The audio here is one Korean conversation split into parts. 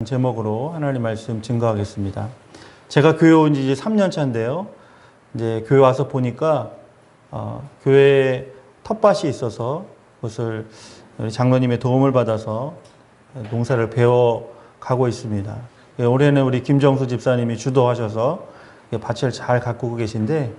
제목으로 하나님 말씀 증거하겠습니다. 제가 교회 온 지 이제 3년 차인데요. 이제 교회 와서 보니까 교회에 텃밭이 있어서 그것을 우리 장로님의 도움을 받아서 농사를 배워 가고 있습니다. 올해는 우리 김정수 집사님이 주도하셔서 밭을 잘 가꾸고 계신데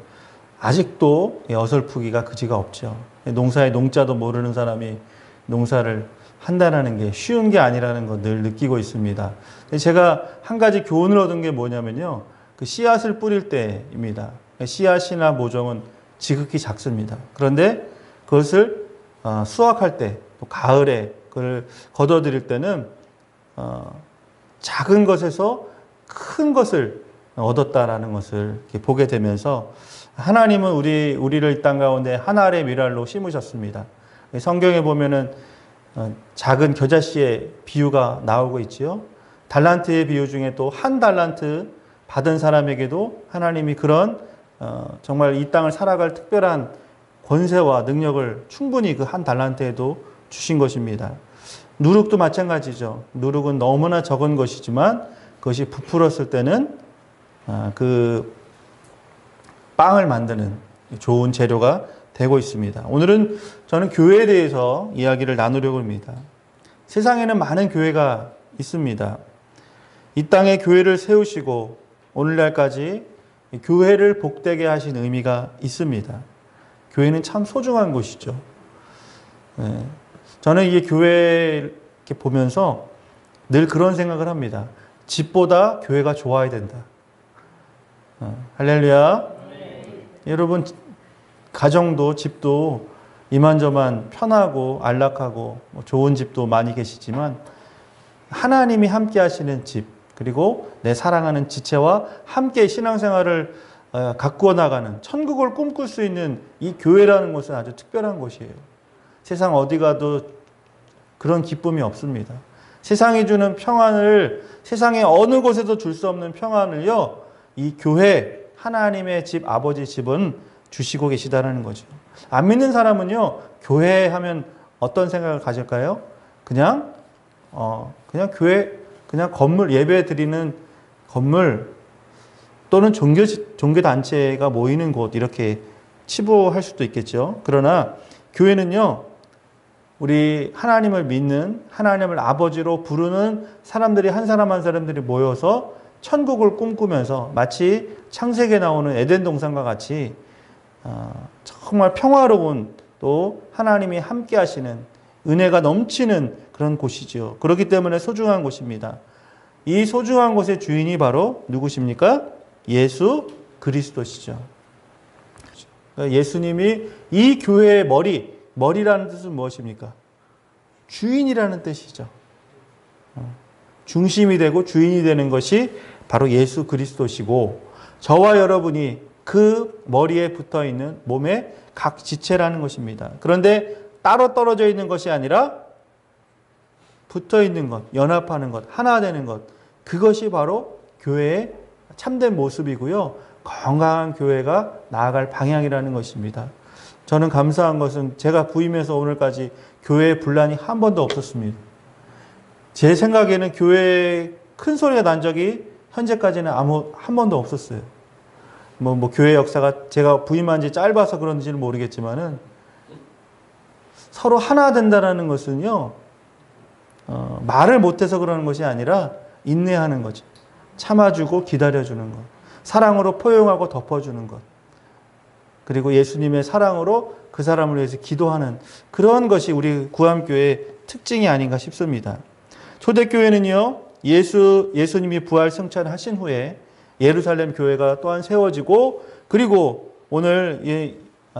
아직도 어설프기가 그지가 없죠. 농사의 농자도 모르는 사람이 농사를 한다는 게 쉬운 게 아니라는 걸 늘 느끼고 있습니다. 제가 한 가지 교훈을 얻은 게 뭐냐면요. 그 씨앗을 뿌릴 때입니다. 씨앗이나 모종은 지극히 작습니다. 그런데 그것을 수확할 때, 또 가을에 그걸 걷어들일 때는 작은 것에서 큰 것을 얻었다라는 것을 보게 되면서 하나님은 우리를 이 땅 가운데 한 알의 밀알로 심으셨습니다. 성경에 보면은 작은 겨자씨의 비유가 나오고 있지요. 달란트의 비유 중에 또 한 달란트 받은 사람에게도 하나님이 그런 정말 이 땅을 살아갈 특별한 권세와 능력을 충분히 그 한 달란트에도 주신 것입니다. 누룩도 마찬가지죠. 누룩은 너무나 적은 것이지만 그것이 부풀었을 때는 그 빵을 만드는 좋은 재료가 되고 있습니다. 오늘은 저는 교회에 대해서 이야기를 나누려고 합니다. 세상에는 많은 교회가 있습니다. 이 땅에 교회를 세우시고 오늘날까지 교회를 복되게 하신 의미가 있습니다. 교회는 참 소중한 곳이죠. 저는 이 교회 이렇게 보면서 늘 그런 생각을 합니다. 집보다 교회가 좋아야 된다. 할렐루야. 여러분, 가정도 집도 이만저만 편하고 안락하고 좋은 집도 많이 계시지만 하나님이 함께 하시는 집, 그리고 내 사랑하는 지체와 함께 신앙생활을 가꾸어 나가는 천국을 꿈꿀 수 있는 이 교회라는 곳은 아주 특별한 곳이에요. 세상 어디 가도 그런 기쁨이 없습니다. 세상이 주는 평안을 세상의 어느 곳에도 줄 수 없는 평안을요, 이 교회, 하나님의 집, 아버지 집은 주시고 계시다는 거죠. 안 믿는 사람은요, 교회 하면 어떤 생각을 가질까요? 그냥 교회, 그냥 건물, 예배 드리는 건물 또는 종교단체가 모이는 곳, 이렇게 치부할 수도 있겠죠. 그러나 교회는요, 우리 하나님을 믿는, 하나님을 아버지로 부르는 사람들이 한 사람 한 사람들이 모여서 천국을 꿈꾸면서 마치 창세기에 나오는 에덴 동산과 같이 정말 평화로운, 또 하나님이 함께 하시는 은혜가 넘치는 그런 곳이죠. 그렇기 때문에 소중한 곳입니다. 이 소중한 곳의 주인이 바로 누구십니까? 예수 그리스도시죠. 예수님이 이 교회의 머리라는 뜻은 무엇입니까? 주인이라는 뜻이죠. 중심이 되고 주인이 되는 것이 바로 예수 그리스도시고, 저와 여러분이 그 머리에 붙어 있는 몸의 각 지체라는 것입니다. 그런데 따로 떨어져 있는 것이 아니라 붙어 있는 것, 연합하는 것, 하나 되는 것, 그것이 바로 교회의 참된 모습이고요. 건강한 교회가 나아갈 방향이라는 것입니다. 저는 감사한 것은 제가 부임해서 오늘까지 교회에 분란이 한 번도 없었습니다. 제 생각에는 교회에 큰 소리가 난 적이 현재까지는 한 번도 없었어요. 교회 역사가 제가 부임한 지 짧아서 그런지는 모르겠지만은 서로 하나 된다는 것은요, 말을 못해서 그러는 것이 아니라 인내하는 거죠. 참아주고 기다려주는 것. 사랑으로 포용하고 덮어주는 것. 그리고 예수님의 사랑으로 그 사람을 위해서 기도하는 그런 것이 우리 구암교회의 특징이 아닌가 싶습니다. 초대교회는요, 예수님이 부활 승천하신 후에 예루살렘 교회가 또한 세워지고, 그리고 오늘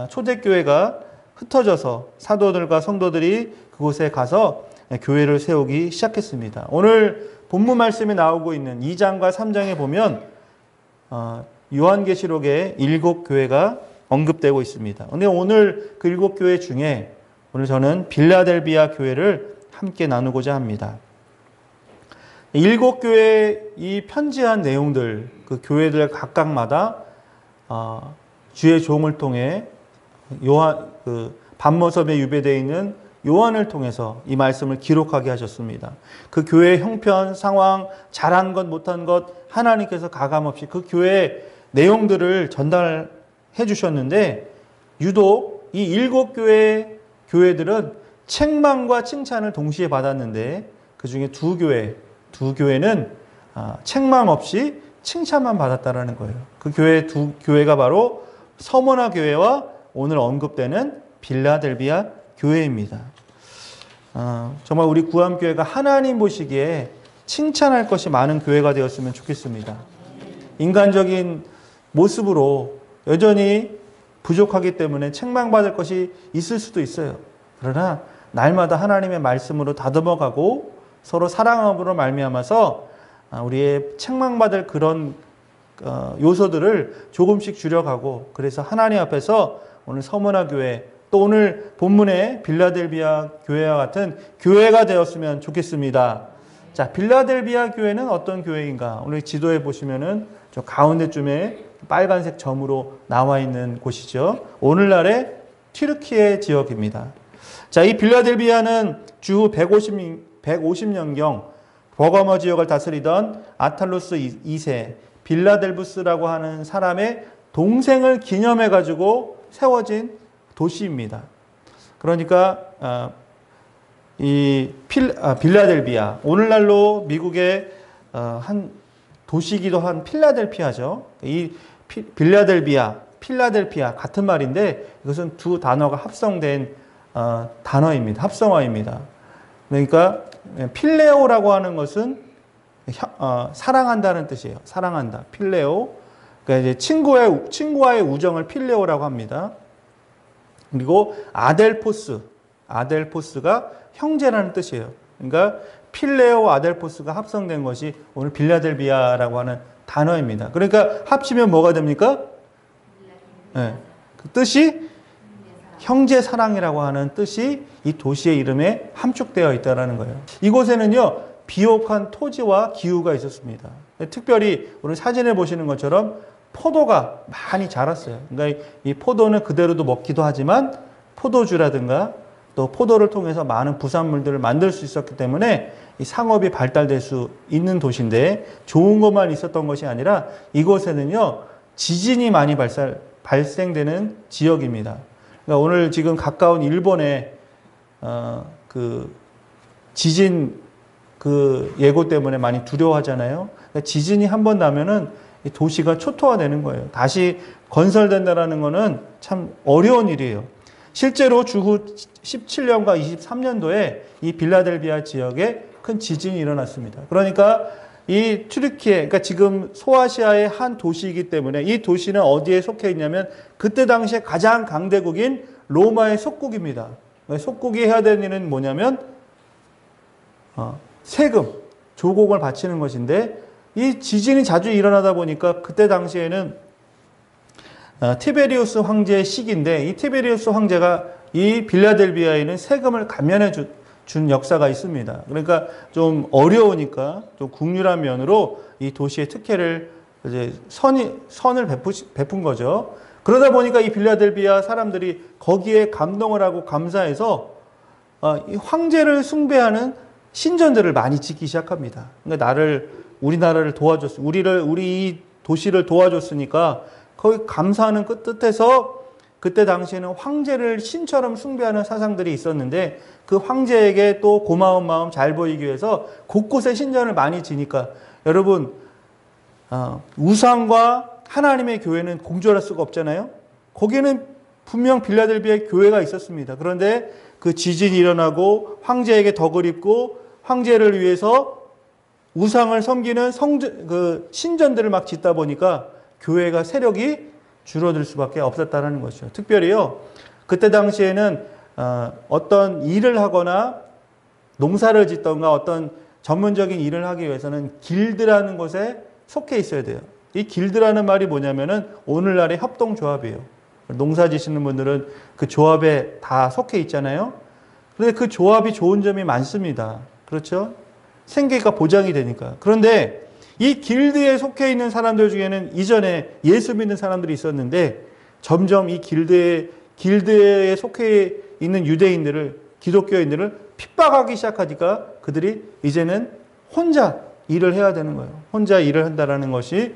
초대교회가 흩어져서 사도들과 성도들이 그곳에 가서 교회를 세우기 시작했습니다. 오늘 본문 말씀이 나오고 있는 2장과 3장에 보면 요한계시록에 7교회가 언급되고 있습니다. 그런데 오늘 그 7교회 중에 오늘 저는 빌라델비아 교회를 함께 나누고자 합니다. 7교회에 이 편지한 내용들, 그 교회들 각각마다 주의 종을 통해 반모섬에 유배되어 있는 요한을 통해서 이 말씀을 기록하게 하셨습니다. 그 교회의 형편, 상황, 잘한 것, 못한 것 하나님께서 가감없이 그 교회의 내용들을 전달해 주셨는데 유독 이 7교회들은 책망과 칭찬을 동시에 받았는데 그 중에 두 교회는 책망 없이 칭찬만 받았다라는 거예요. 그 두 교회가 바로 서머나 교회와 오늘 언급되는 빌라델비아 교회입니다. 정말 우리 구암교회가 하나님 보시기에 칭찬할 것이 많은 교회가 되었으면 좋겠습니다. 인간적인 모습으로 여전히 부족하기 때문에 책망받을 것이 있을 수도 있어요. 그러나 날마다 하나님의 말씀으로 다듬어가고 서로 사랑함으로 말미암아서 우리의 책망받을 그런 요소들을 조금씩 줄여가고 그래서 하나님 앞에서 오늘 서머나 교회 또 오늘 본문의 빌라델비아 교회와 같은 교회가 되었으면 좋겠습니다. 자, 빌라델비아 교회는 어떤 교회인가? 오늘 지도에 보시면은 저 가운데쯤에 빨간색 점으로 나와 있는 곳이죠. 오늘날의 튀르키예 지역입니다. 자, 이 빌라델비아는 주후 150년경 버가모 지역을 다스리던 아탈로스 2세 빌라델부스라고 하는 사람의 동생을 기념해 가지고 세워진 도시입니다. 그러니까 이 빌라델비아, 오늘날로 미국의 한 도시이기도 한 필라델피아죠. 이 필라델피아 같은 말인데 이것은 두 단어가 합성된 단어입니다. 합성어입니다. 그러니까 필레오라고 하는 것은 사랑한다는 뜻이에요. 사랑한다. 필레오. 그러니까 이제 친구와의 우정을 필레오라고 합니다. 그리고 아델포스가 형제라는 뜻이에요. 그러니까 필레오 아델포스가 합성된 것이 오늘 빌라델비아라고 하는 단어입니다. 그러니까 합치면 뭐가 됩니까? 네. 그 뜻이 형제 사랑이라고 하는 뜻이 이 도시의 이름에 함축되어 있다는 거예요. 이곳에는요, 비옥한 토지와 기후가 있었습니다. 특별히 오늘 사진을 보시는 것처럼 포도가 많이 자랐어요. 그러니까 이 포도는 그대로도 먹기도 하지만 포도주라든가 또 포도를 통해서 많은 부산물들을 만들 수 있었기 때문에 이 상업이 발달될 수 있는 도시인데 좋은 것만 있었던 것이 아니라 이곳에는요, 지진이 많이 발생되는 지역입니다. 그러니까 오늘 지금 가까운 일본의 그 지진 그 예고 때문에 많이 두려워하잖아요. 그러니까 지진이 한번 나면은 이 도시가 초토화되는 거예요. 다시 건설된다라는 거는 참 어려운 일이에요. 실제로 주후 17년과 23년도에 이 빌라델비아 지역에 큰 지진이 일어났습니다. 그러니까 이 튀르키예, 그러니까 지금 소아시아의 한 도시이기 때문에 이 도시는 어디에 속해 있냐면 그때 당시에 가장 강대국인 로마의 속국입니다. 속국이 해야 되는 일은 뭐냐면 세금, 조공을 바치는 것인데 이 지진이 자주 일어나다 보니까 그때 당시에는 티베리우스 황제의 시기인데 이 티베리우스 황제가 이 빌라델비아에는 세금을 감면해 준 역사가 있습니다. 그러니까 좀 어려우니까 좀 국률한 면으로 이 도시의 특혜를 이제 선을 베푼 거죠. 그러다 보니까 이 빌라델비아 사람들이 거기에 감동을 하고 감사해서 이 황제를 숭배하는 신전들을 많이 짓기 시작합니다. 그러니까 우리나라를 도와줬어. 우리 이 도시를 도와줬으니까 거기 감사하는 뜻에서 그때 당시에는 황제를 신처럼 숭배하는 사상들이 있었는데 그 황제에게 또 고마운 마음 잘 보이기 위해서 곳곳에 신전을 많이 지니까 여러분 우상과 하나님의 교회는 공존할 수가 없잖아요. 거기에는 분명 빌라델비아에 교회가 있었습니다. 그런데 그 지진이 일어나고 황제에게 덕을 입고 황제를 위해서 우상을 섬기는 신전들을 막 짓다 보니까 교회가 세력이 줄어들 수밖에 없었다는 것이죠. 특별히요, 그때 당시에는 어떤 일을 하거나 농사를 짓던가 어떤 전문적인 일을 하기 위해서는 길드라는 곳에 속해 있어야 돼요. 이 길드라는 말이 뭐냐면은 오늘날의 협동조합이에요. 농사 지시는 분들은 그 조합에 다 속해 있잖아요. 그런데 그 조합이 좋은 점이 많습니다. 그렇죠? 생계가 보장이 되니까. 그런데 이 길드에 속해 있는 사람들 중에는 이전에 예수 믿는 사람들이 있었는데 점점 이 길드에 속해 있는 유대인들을 기독교인들을 핍박하기 시작하니까 그들이 이제는 혼자 일을 해야 되는 거예요. 혼자 일을 한다는 것이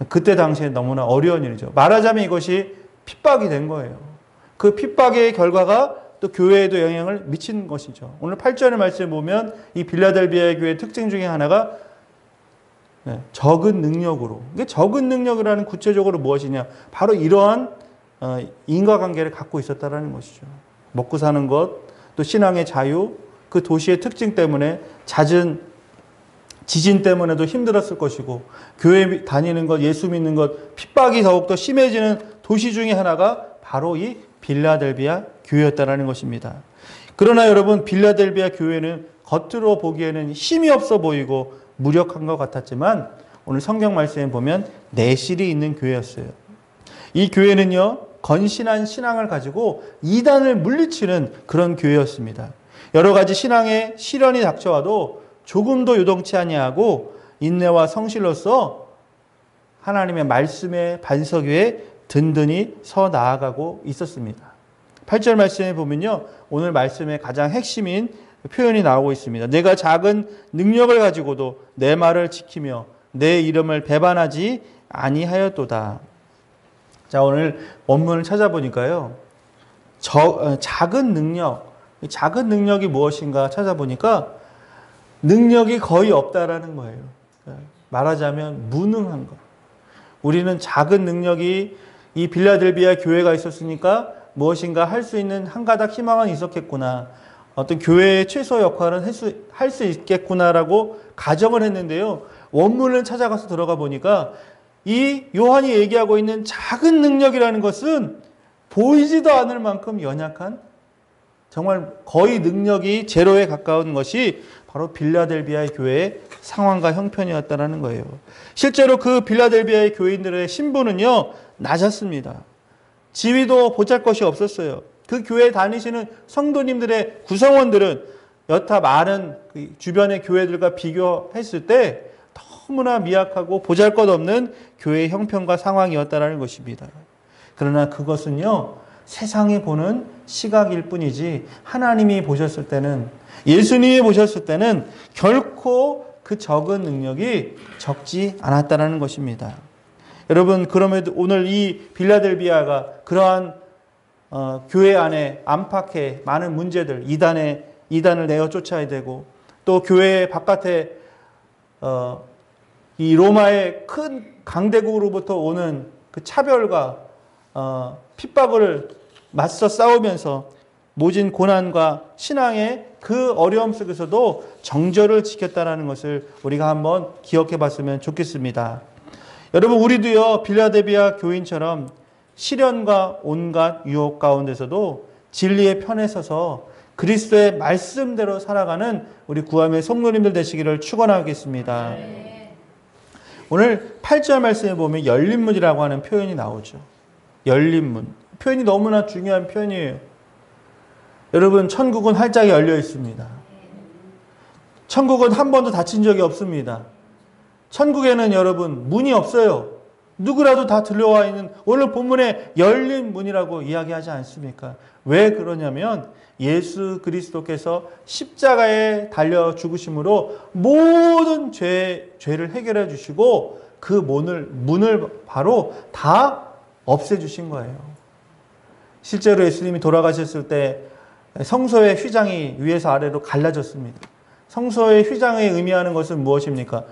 그때 당시에 너무나 어려운 일이죠. 말하자면 이것이 핍박이 된 거예요. 그 핍박의 결과가 또 교회에도 영향을 미친 것이죠. 오늘 8절의 말씀을 보면 이 빌라델비아 교회의 특징 중에 하나가 적은 능력으로. 이게 적은 능력이라는 구체적으로 무엇이냐? 바로 이러한 인과관계를 갖고 있었다는 것이죠. 먹고 사는 것, 또 신앙의 자유, 그 도시의 특징 때문에 잦은 지진 때문에도 힘들었을 것이고, 교회 다니는 것, 예수 믿는 것, 핍박이 더욱더 심해지는 도시 중에 하나가 바로 이 빌라델비아 교회였다는 것입니다. 그러나 여러분, 빌라델비아 교회는 겉으로 보기에는 힘이 없어 보이고 무력한 것 같았지만 오늘 성경 말씀에 보면 내실이 있는 교회였어요. 이 교회는요, 건실한 신앙을 가지고 이단을 물리치는 그런 교회였습니다. 여러 가지 신앙의 시련이 닥쳐와도 조금도 요동치 아니하고 인내와 성실로서 하나님의 말씀의 반석 위에 든든히 서 나아가고 있었습니다. 8절 말씀에 보면요, 오늘 말씀의 가장 핵심인 표현이 나오고 있습니다. 내가 작은 능력을 가지고도 내 말을 지키며 내 이름을 배반하지 아니하였도다. 자, 오늘 원문을 찾아보니까요, 작은 능력이 무엇인가 찾아보니까 능력이 거의 없다라는 거예요. 말하자면 무능한 것. 우리는 작은 능력이 이 빌라델비아 교회가 있었으니까 무엇인가 할 수 있는 한 가닥 희망은 있었겠구나. 어떤 교회의 최소 역할은 할 수 있겠구나라고 가정을 했는데요. 원문을 찾아가서 들어가 보니까 이 요한이 얘기하고 있는 작은 능력이라는 것은 보이지도 않을 만큼 연약한, 정말 거의 능력이 제로에 가까운 것이 바로 빌라델비아의 교회의 상황과 형편이었다는 거예요. 실제로 그 빌라델비아의 교인들의 신분은요, 낮았습니다. 지위도 보잘것이 없었어요. 그 교회에 다니시는 성도님들의 구성원들은 여타 많은 주변의 교회들과 비교했을 때 너무나 미약하고 보잘것없는 교회의 형편과 상황이었다는 것입니다. 그러나 그것은요, 세상이 보는 시각일 뿐이지 하나님이 보셨을 때는, 예수님이 보셨을 때는 결코 그 적은 능력이 적지 않았다는 것입니다. 여러분, 그럼에도 오늘 이 빌라델비아가 그러한 교회 안에 안팎에 많은 문제들, 이단을 내어 쫓아야 되고, 또 교회 바깥에 이 로마의 큰 강대국으로부터 오는 그 차별과 핍박을 맞서 싸우면서 모진 고난과 신앙의 그 어려움 속에서도 정절을 지켰다는 것을 우리가 한번 기억해 봤으면 좋겠습니다. 여러분, 우리도요, 빌라델비아 교인처럼 시련과 온갖 유혹 가운데서도 진리의 편에 서서 그리스도의 말씀대로 살아가는 우리 구함의 성도님들 되시기를 축원하겠습니다. 오늘 8절 말씀에 보면 열린문이라고 하는 표현이 나오죠. 열린문. 표현이 너무나 중요한 표현이에요. 여러분, 천국은 활짝 열려 있습니다. 천국은 한 번도 닫힌 적이 없습니다. 천국에는 여러분, 문이 없어요. 누구라도 다 들려와 있는, 오늘 본문에 열린 문이라고 이야기하지 않습니까? 왜 그러냐면 예수 그리스도께서 십자가에 달려 죽으심으로 모든 죄를 해결해 주시고 그 문을 바로 다 없애주신 거예요. 실제로 예수님이 돌아가셨을 때 성소의 휘장이 위에서 아래로 갈라졌습니다. 성소의 휘장에 의미하는 것은 무엇입니까?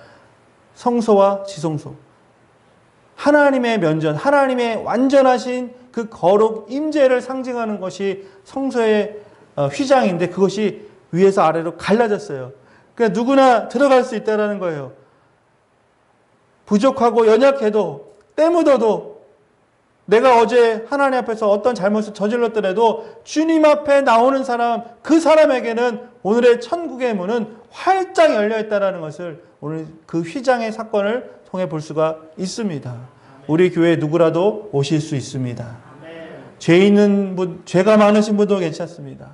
성소와 지성소. 하나님의 면전, 하나님의 완전하신 그 거룩 임재를 상징하는 것이 성소의 휘장인데 그것이 위에서 아래로 갈라졌어요. 그러니까 누구나 들어갈 수 있다는 거예요. 부족하고 연약해도, 때 묻어도, 내가 어제 하나님 앞에서 어떤 잘못을 저질렀더라도 주님 앞에 나오는 사람, 그 사람에게는 오늘의 천국의 문은 활짝 열려 있다는 것을 오늘 그 휘장의 사건을 통해 볼 수가 있습니다. 우리 교회에 누구라도 오실 수 있습니다. 죄 있는 분, 죄가 많으신 분도 괜찮습니다.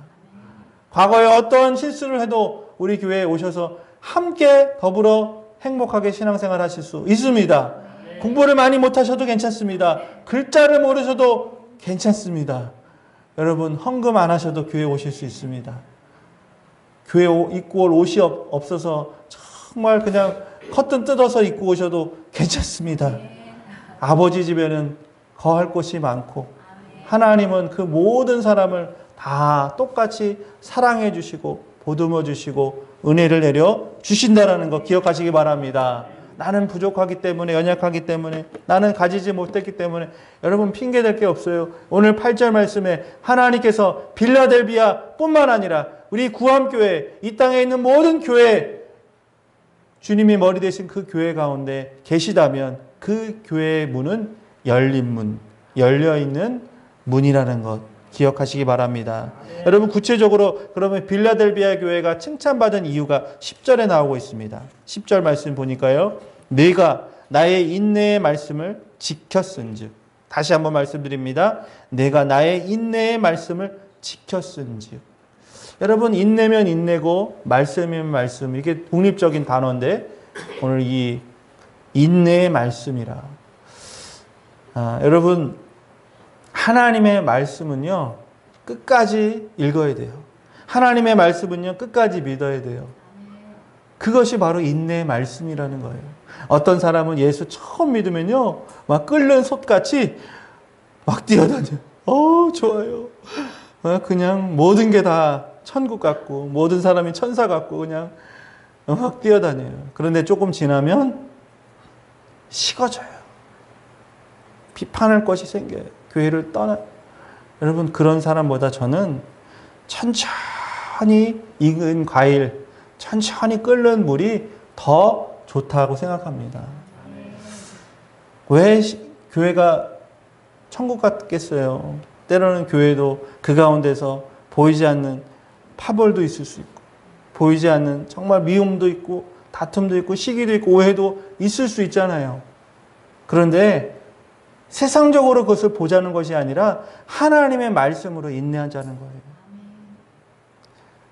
과거에 어떤 실수를 해도 우리 교회에 오셔서 함께 더불어 행복하게 신앙생활 하실 수 있습니다. 공부를 많이 못하셔도 괜찮습니다. 글자를 모르셔도 괜찮습니다. 여러분, 헌금 안 하셔도 교회에 오실 수 있습니다. 교회 입고 올 옷이 없어서 정말 그냥 커튼 뜯어서 입고 오셔도 괜찮습니다. 아버지 집에는 거할 곳이 많고 하나님은 그 모든 사람을 다 똑같이 사랑해 주시고 보듬어 주시고 은혜를 내려 주신다라는 거 기억하시기 바랍니다. 나는 부족하기 때문에, 연약하기 때문에, 나는 가지지 못했기 때문에, 여러분 핑계댈 게 없어요. 오늘 8절 말씀에 하나님께서 빌라델비아 뿐만 아니라 우리 구암교회, 이 땅에 있는 모든 교회, 주님이 머리 되신 그 교회 가운데 계시다면 그 교회의 문은 열린 문, 열려있는 문이라는 것 기억하시기 바랍니다. 여러분 구체적으로 그러면 빌라델비아 교회가 칭찬받은 이유가 10절에 나오고 있습니다. 10절 말씀 보니까요. 내가 나의 인내의 말씀을 지켰은즉. 다시 한번 말씀드립니다. 내가 나의 인내의 말씀을 지켰은즉. 여러분 인내면 인내고 말씀이면 말씀. 이게 독립적인 단어인데 오늘 이 인내의 말씀이라. 여러분 하나님의 말씀은요 끝까지 읽어야 돼요. 하나님의 말씀은요 끝까지 믿어야 돼요. 그것이 바로 인내의 말씀이라는 거예요. 어떤 사람은 예수 처음 믿으면요 막 끓는 솥같이 막 뛰어다녀요. 좋아요. 그냥 모든 게 다 천국 같고 모든 사람이 천사 같고 그냥 막 뛰어다녀요. 그런데 조금 지나면 식어져요. 비판할 것이 생겨요. 교회를 떠나. 여러분 그런 사람보다 저는 천천히 익은 과일, 천천히 끓는 물이 더 좋다고 생각합니다. 왜 교회가 천국 같겠어요? 때로는 교회도 그 가운데서 보이지 않는 파벌도 있을 수 있고 보이지 않는 정말 미움도 있고 다툼도 있고 시기도 있고 오해도 있을 수 있잖아요. 그런데 세상적으로 그것을 보자는 것이 아니라 하나님의 말씀으로 인내하자는 거예요.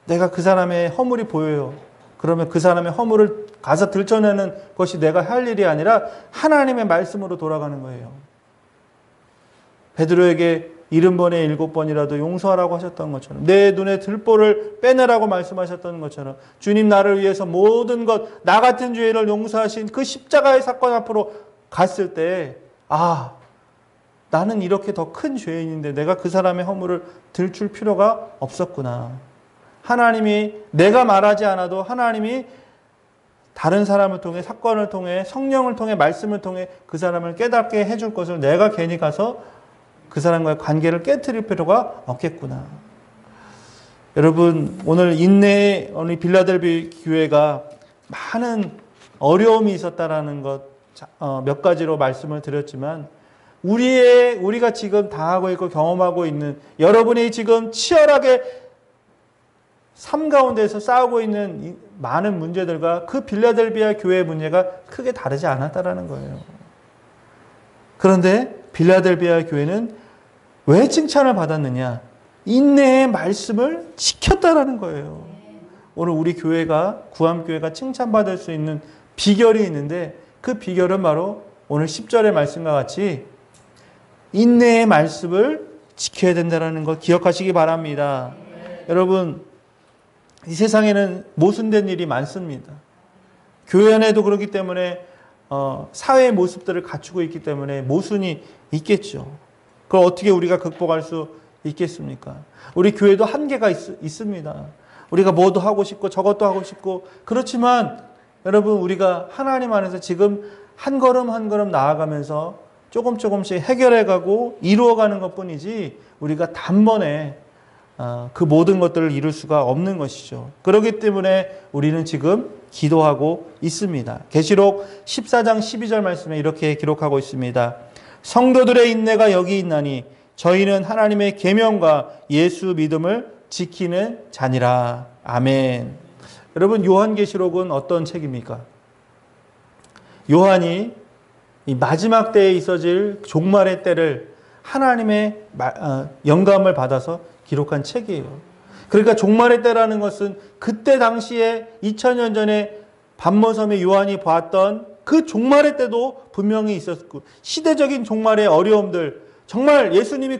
내가 그 사람의 허물이 보여요. 그러면 그 사람의 허물을 가서 들춰내는 것이 내가 할 일이 아니라 하나님의 말씀으로 돌아가는 거예요. 베드로에게 70번에 7번이라도 용서하라고 하셨던 것처럼 내 눈에 들보를 빼내라고 말씀하셨던 것처럼 주님 나를 위해서 모든 것, 나 같은 죄를 용서하신 그 십자가의 사건 앞으로 갔을 때 나는 이렇게 더 큰 죄인인데 내가 그 사람의 허물을 들출 필요가 없었구나. 하나님이 내가 말하지 않아도 하나님이 다른 사람을 통해 사건을 통해 성령을 통해 말씀을 통해 그 사람을 깨닫게 해줄 것을 내가 괜히 가서 그 사람과의 관계를 깨트릴 필요가 없겠구나. 여러분 오늘 인내의 오늘 빌라델비 교회가 많은 어려움이 있었다라는 것 몇 가지로 말씀을 드렸지만 우리가 지금 당하고 있고 경험하고 있는 여러분이 지금 치열하게 삶 가운데서 싸우고 있는 많은 문제들과 그 빌라델비아 교회의 문제가 크게 다르지 않았다라는 거예요. 그런데 빌라델비아 교회는 왜 칭찬을 받았느냐? 인내의 말씀을 지켰다라는 거예요. 오늘 우리 교회가 구암교회가 칭찬받을 수 있는 비결이 있는데 그 비결은 바로 오늘 10절의 말씀과 같이 인내의 말씀을 지켜야 된다는 걸 기억하시기 바랍니다. 여러분 이 세상에는 모순된 일이 많습니다. 교회 안에도 그렇기 때문에 사회의 모습들을 갖추고 있기 때문에 모순이 있겠죠. 그걸 어떻게 우리가 극복할 수 있겠습니까? 우리 교회도 한계가 있습니다. 우리가 뭐도 하고 싶고 저것도 하고 싶고 그렇지만 여러분 우리가 하나님 안에서 지금 한 걸음 한 걸음 나아가면서 조금씩 해결해가고 이루어가는 것뿐이지 우리가 단번에 그 모든 것들을 이룰 수가 없는 것이죠. 그렇기 때문에 우리는 지금 기도하고 있습니다. 계시록 14장 12절 말씀에 이렇게 기록하고 있습니다. 성도들의 인내가 여기 있나니 저희는 하나님의 계명과 예수 믿음을 지키는 자니라. 아멘. 여러분 요한계시록은 어떤 책입니까? 요한이 이 마지막 때에 있어질 종말의 때를 하나님의 영감을 받아서 기록한 책이에요. 그러니까 종말의 때라는 것은 그때 당시에 2000년 전에 반모섬의 요한이 봤던 그 종말의 때도 분명히 있었고 시대적인 종말의 어려움들 정말 예수님이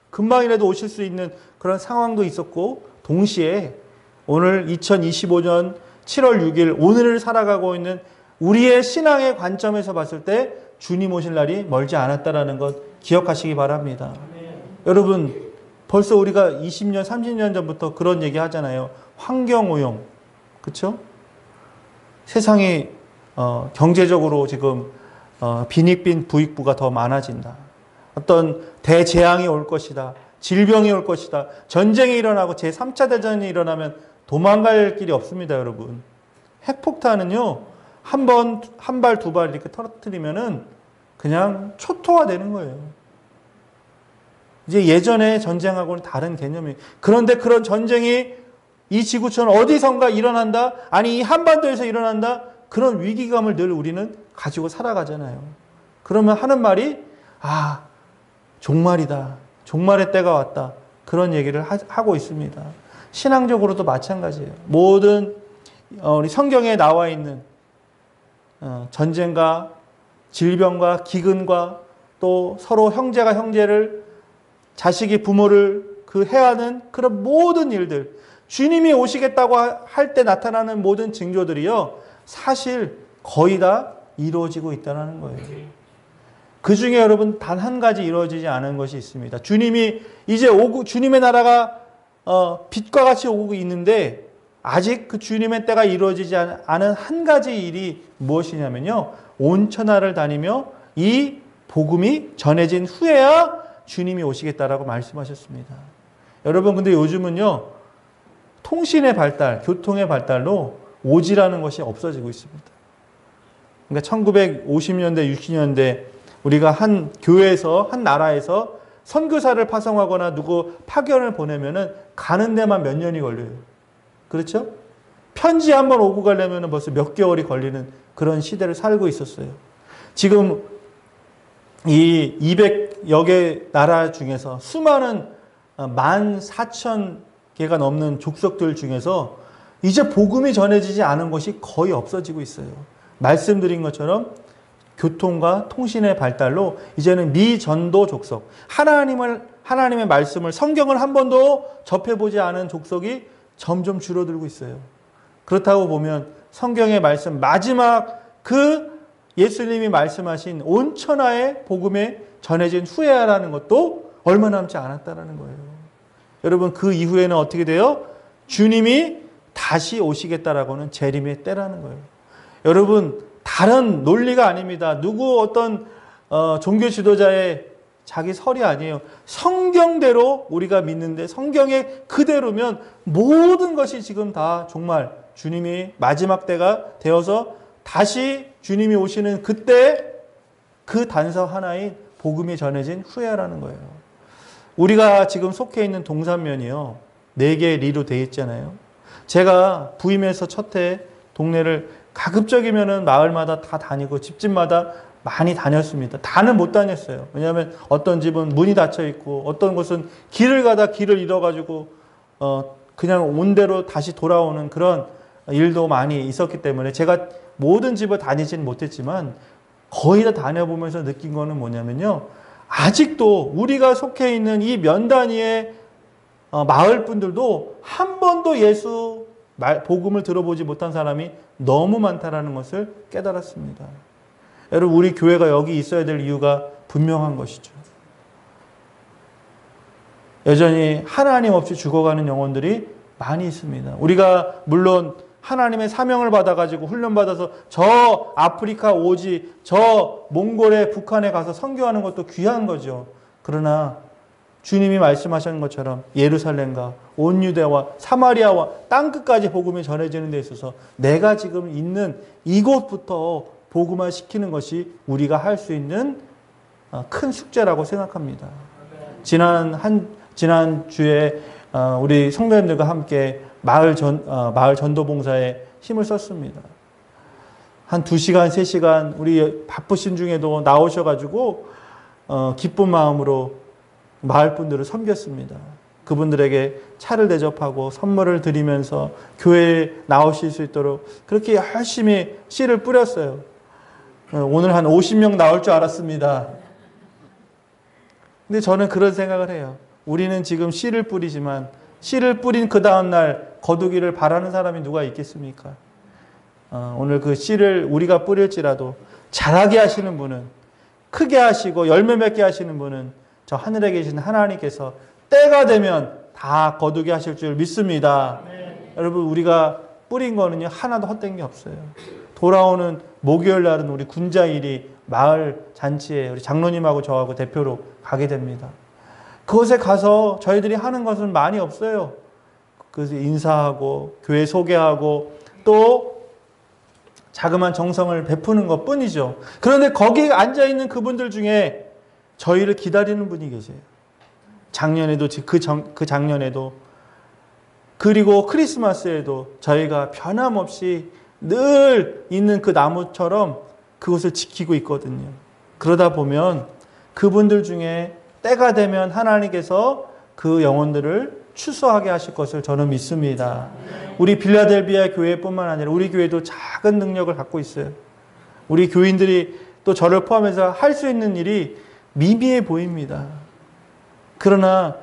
금방이라도 오실 수 있는 그런 상황도 있었고 동시에 오늘 2025년 7월 6일 오늘을 살아가고 있는 우리의 신앙의 관점에서 봤을 때 주님 오실 날이 멀지 않았다라는 것 기억하시기 바랍니다. 여러분 벌써 우리가 20년, 30년 전부터 그런 얘기 하잖아요. 환경오염. 그렇죠? 세상이 경제적으로 지금 빈익빈 부익부가 더 많아진다. 어떤 대재앙이 올 것이다. 질병이 올 것이다. 전쟁이 일어나고 제3차 대전이 일어나면 도망갈 길이 없습니다, 여러분. 핵폭탄은요. 한 발, 두 발 이렇게 터뜨리면은 그냥 초토화되는 거예요. 이제 예전의 전쟁하고는 다른 개념이에요. 그런데 그런 전쟁이 이 지구촌 어디선가 일어난다? 아니 이 한반도에서 일어난다? 그런 위기감을 늘 우리는 가지고 살아가잖아요. 그러면 하는 말이 종말이다. 종말의 때가 왔다. 그런 얘기를 하고 있습니다. 신앙적으로도 마찬가지예요. 모든 우리 성경에 나와 있는 전쟁과 질병과 기근과 또 서로 형제가 형제를 자식이 부모를 해하는 그런 모든 일들, 주님이 오시겠다고 할 때 나타나는 모든 징조들이요, 사실 거의 다 이루어지고 있다는 거예요. 그 중에 여러분 단 한 가지 이루어지지 않은 것이 있습니다. 주님이 이제 주님의 나라가 빛과 같이 오고 있는데 아직 그 주님의 때가 이루어지지 않은 한 가지 일이 무엇이냐면요, 온 천하를 다니며 이 복음이 전해진 후에야 주님이 오시겠다라고 말씀하셨습니다. 여러분 근데 요즘은요, 통신의 발달, 교통의 발달로 오지라는 것이 없어지고 있습니다. 그러니까 1950년대, 60년대 우리가 한 교회에서, 한 나라에서 선교사를 파송하거나 누구 파견을 보내면은 가는 데만 몇 년이 걸려요. 그렇죠? 편지 한번 오고 가려면 벌써 몇 개월이 걸리는 그런 시대를 살고 있었어요. 지금 이 200여 개 나라 중에서 수많은 14,000개가 넘는 족속들 중에서 이제 복음이 전해지지 않은 것이 거의 없어지고 있어요. 말씀드린 것처럼 교통과 통신의 발달로 이제는 미전도 족속, 하나님의 말씀을, 성경을 한 번도 접해보지 않은 족속이 점점 줄어들고 있어요. 그렇다고 보면 성경의 말씀, 마지막 그 예수님이 말씀하신 온 천하의 복음에 전해진 후에라는 것도 얼마 남지 않았다는 거예요. 여러분 그 이후에는 어떻게 돼요? 주님이 다시 오시겠다라고는 재림의 때라는 거예요. 여러분 다른 논리가 아닙니다. 누구 어떤 종교 지도자의 자기 설이 아니에요. 성경대로 우리가 믿는데 성경의 그대로면 모든 것이 지금 다 정말 주님이 마지막 때가 되어서 다시 주님이 오시는 그때 그 단서 하나인 복음이 전해진 후에라는 거예요. 우리가 지금 속해 있는 동산면이요, 4개의 리로 되어 있잖아요. 제가 부임해서 첫 해 동네를 가급적이면은 마을마다 다 다니고 집집마다 많이 다녔습니다. 다는 못 다녔어요. 왜냐하면 어떤 집은 문이 닫혀 있고 어떤 곳은 길을 가다 길을 잃어가지고 그냥 온 대로 다시 돌아오는 그런 일도 많이 있었기 때문에 제가 모든 집을 다니지는 못했지만 거의 다 다녀보면서 느낀 거는 뭐냐면요, 아직도 우리가 속해 있는 이 면 단위의 마을 분들도 한 번도 예수 복음을 들어보지 못한 사람이 너무 많다라는 것을 깨달았습니다. 여러분 우리 교회가 여기 있어야 될 이유가 분명한 것이죠. 여전히 하나님 없이 죽어가는 영혼들이 많이 있습니다. 우리가 물론 하나님의 사명을 받아가지고 훈련받아서 저 아프리카 오지, 저 몽골에 북한에 가서 선교하는 것도 귀한 거죠. 그러나 주님이 말씀하신 것처럼 예루살렘과 온 유대와 사마리아와 땅끝까지 복음이 전해지는 데 있어서 내가 지금 있는 이곳부터 복음화 시키는 것이 우리가 할 수 있는 큰 숙제라고 생각합니다. 지난 주에 우리 성도님들과 함께 마을 전도 봉사에 힘을 썼습니다. 한 2시간, 3시간 우리 바쁘신 중에도 나오셔가지고 기쁜 마음으로 마을 분들을 섬겼습니다. 그분들에게 차를 대접하고 선물을 드리면서 교회에 나오실 수 있도록 그렇게 열심히 씨를 뿌렸어요. 오늘 한 50명 나올 줄 알았습니다. 근데 저는 그런 생각을 해요. 우리는 지금 씨를 뿌리지만 씨를 뿌린 그 다음날 거두기를 바라는 사람이 누가 있겠습니까? 오늘 그 씨를 우리가 뿌릴지라도 자라게 하시는 분은, 크게 하시고 열매 맺게 하시는 분은 저 하늘에 계신 하나님께서 때가 되면 다 거두게 하실 줄 믿습니다. 여러분, 우리가 뿌린 거는요 하나도 헛된 게 없어요. 돌아오는 목요일 날은 우리 군자일이 마을 잔치에 우리 장로님하고 저하고 대표로 가게 됩니다. 그곳에 가서 저희들이 하는 것은 많이 없어요. 그래서 인사하고 교회 소개하고 또 자그마한 정성을 베푸는 것 뿐이죠. 그런데 거기에 앉아있는 그분들 중에 저희를 기다리는 분이 계세요. 작년에도 그 작년에도 그리고 크리스마스에도 저희가 변함없이 늘 있는 그 나무처럼 그것을 지키고 있거든요. 그러다 보면 그분들 중에 때가 되면 하나님께서 그 영혼들을 추수하게 하실 것을 저는 믿습니다. 우리 빌라델비아 교회뿐만 아니라 우리 교회도 작은 능력을 갖고 있어요. 우리 교인들이 또 저를 포함해서 할 수 있는 일이 미미해 보입니다. 그러나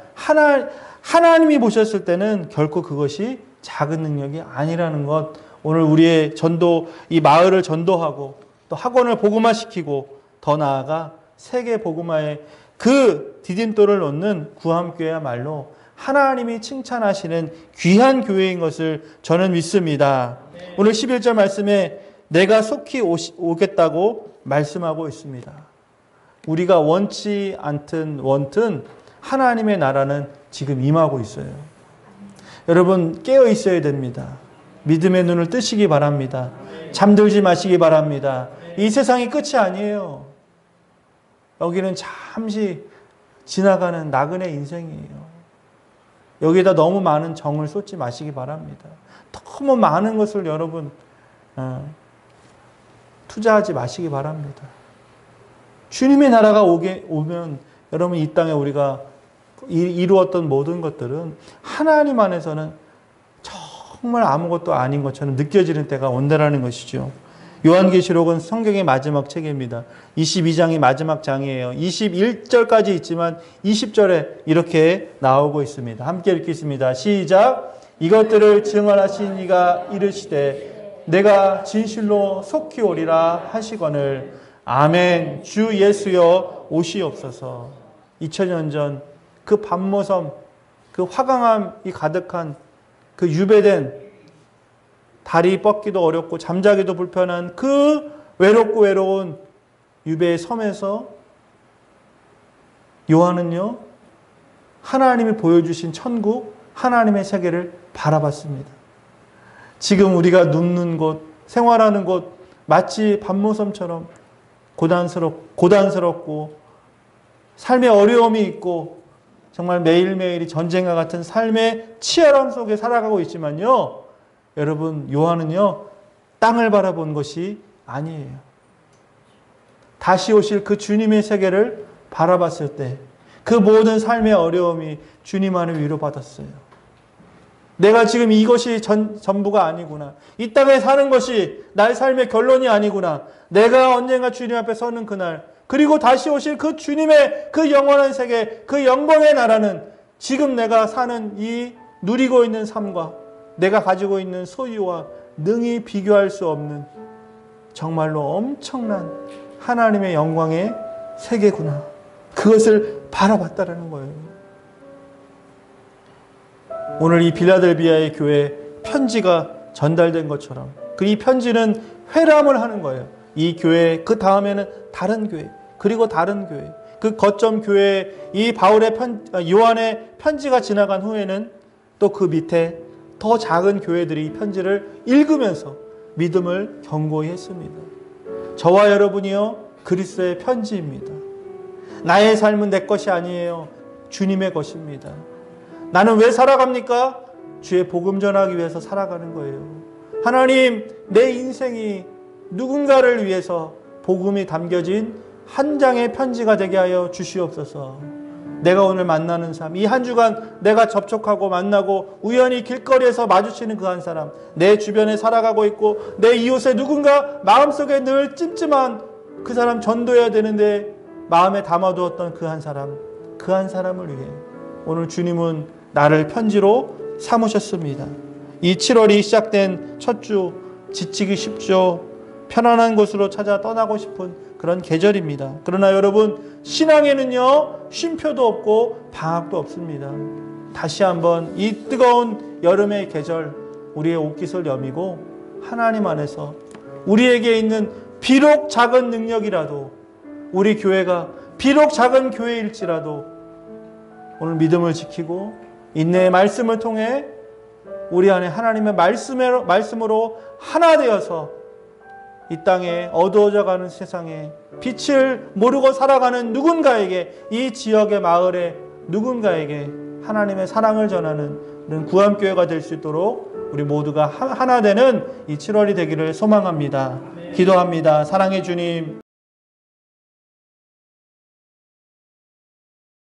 하나님이 보셨을 때는 결코 그것이 작은 능력이 아니라는 것, 오늘 우리의 전도, 이 마을을 전도하고 또 학원을 복음화시키고 더 나아가 세계 복음화에 그 디딤돌을 놓는 구함교회야말로 하나님이 칭찬하시는 귀한 교회인 것을 저는 믿습니다. 오늘 11절 말씀에 내가 속히 오겠다고 말씀하고 있습니다. 우리가 원치 않든 원튼 하나님의 나라는 지금 임하고 있어요. 여러분 깨어 있어야 됩니다. 믿음의 눈을 뜨시기 바랍니다. 잠들지 마시기 바랍니다. 이 세상이 끝이 아니에요. 여기는 잠시 지나가는 나그네 인생이에요. 여기에다 너무 많은 정을 쏟지 마시기 바랍니다. 너무 많은 것을 여러분 투자하지 마시기 바랍니다. 주님의 나라가 오면 여러분 이 땅에 우리가 이루었던 모든 것들은 하나님 안에서는 정말 아무것도 아닌 것처럼 느껴지는 때가 온다라는 것이죠. 요한계시록은 성경의 마지막 책입니다. 22장이 마지막 장이에요. 21절까지 있지만 20절에 이렇게 나오고 있습니다. 함께 읽겠습니다. 시작. 이것들을 증언하신 이가 이르시되 내가 진실로 속히 오리라 하시거늘 아멘. 주 예수여 오시옵소서. 2000년 전 그 밤모섬, 그 화강암이 가득한 그 유배된 다리 뻗기도 어렵고 잠자기도 불편한 그 외롭고 외로운 유배의 섬에서 요한은요 하나님이 보여주신 천국, 하나님의 세계를 바라봤습니다. 지금 우리가 눕는 곳, 생활하는 곳 마치 밤모섬처럼 고단스럽고 삶의 어려움이 있고 정말 매일매일이 전쟁과 같은 삶의 치열함 속에 살아가고 있지만요, 여러분 요한은요 땅을 바라본 것이 아니에요. 다시 오실 그 주님의 세계를 바라봤을 때 그 모든 삶의 어려움이 주님 안에 위로받았어요. 내가 지금 이것이 전부가 아니구나. 이 땅에 사는 것이 나의 삶의 결론이 아니구나. 내가 언젠가 주님 앞에 서는 그날, 그리고 다시 오실 그 주님의 그 영원한 세계, 그 영광의 나라는 지금 내가 사는 이 누리고 있는 삶과 내가 가지고 있는 소유와 능히 비교할 수 없는 정말로 엄청난 하나님의 영광의 세계구나. 그것을 바라봤다라는 거예요. 오늘 이 빌라델비아의 교회에 편지가 전달된 것처럼 이 편지는 회람을 하는 거예요. 이 교회, 그 다음에는 다른 교회, 그리고 다른 교회, 그 거점 교회에 이 요한의 편지가 지나간 후에는 또 그 밑에 더 작은 교회들이 이 편지를 읽으면서 믿음을 견고히 했습니다. 저와 여러분이요 그리스도의 편지입니다. 나의 삶은 내 것이 아니에요. 주님의 것입니다. 나는 왜 살아갑니까? 주의 복음 전하기 위해서 살아가는 거예요. 하나님, 내 인생이 누군가를 위해서 복음이 담겨진 한 장의 편지가 되게 하여 주시옵소서. 내가 오늘 만나는 삶, 이 한 주간 내가 접촉하고 만나고 우연히 길거리에서 마주치는 그 한 사람, 내 주변에 살아가고 있고 내 이웃에 누군가 마음속에 늘 찜찜한 그 사람 전도해야 되는데 마음에 담아두었던 그 한 사람을 위해 오늘 주님은 나를 편지로 삼으셨습니다. 이 7월이 시작된 첫 주 지치기 쉽죠. 편안한 곳으로 찾아 떠나고 싶은 그런 계절입니다. 그러나 여러분, 신앙에는요, 쉼표도 없고 방학도 없습니다. 다시 한번 이 뜨거운 여름의 계절, 우리의 옷깃을 여미고 하나님 안에서 우리에게 있는 비록 작은 능력이라도, 우리 교회가 비록 작은 교회일지라도 오늘 믿음을 지키고 인내의 말씀을 통해 우리 안에 하나님의 말씀으로 하나 되어서 이 땅에 어두워져 가는 세상에 빛을 모르고 살아가는 누군가에게, 이 지역의 마을의 누군가에게 하나님의 사랑을 전하는 구암교회가 될 수 있도록 우리 모두가 하나 되는 이 7월이 되기를 소망합니다. 기도합니다. 사랑의 주님,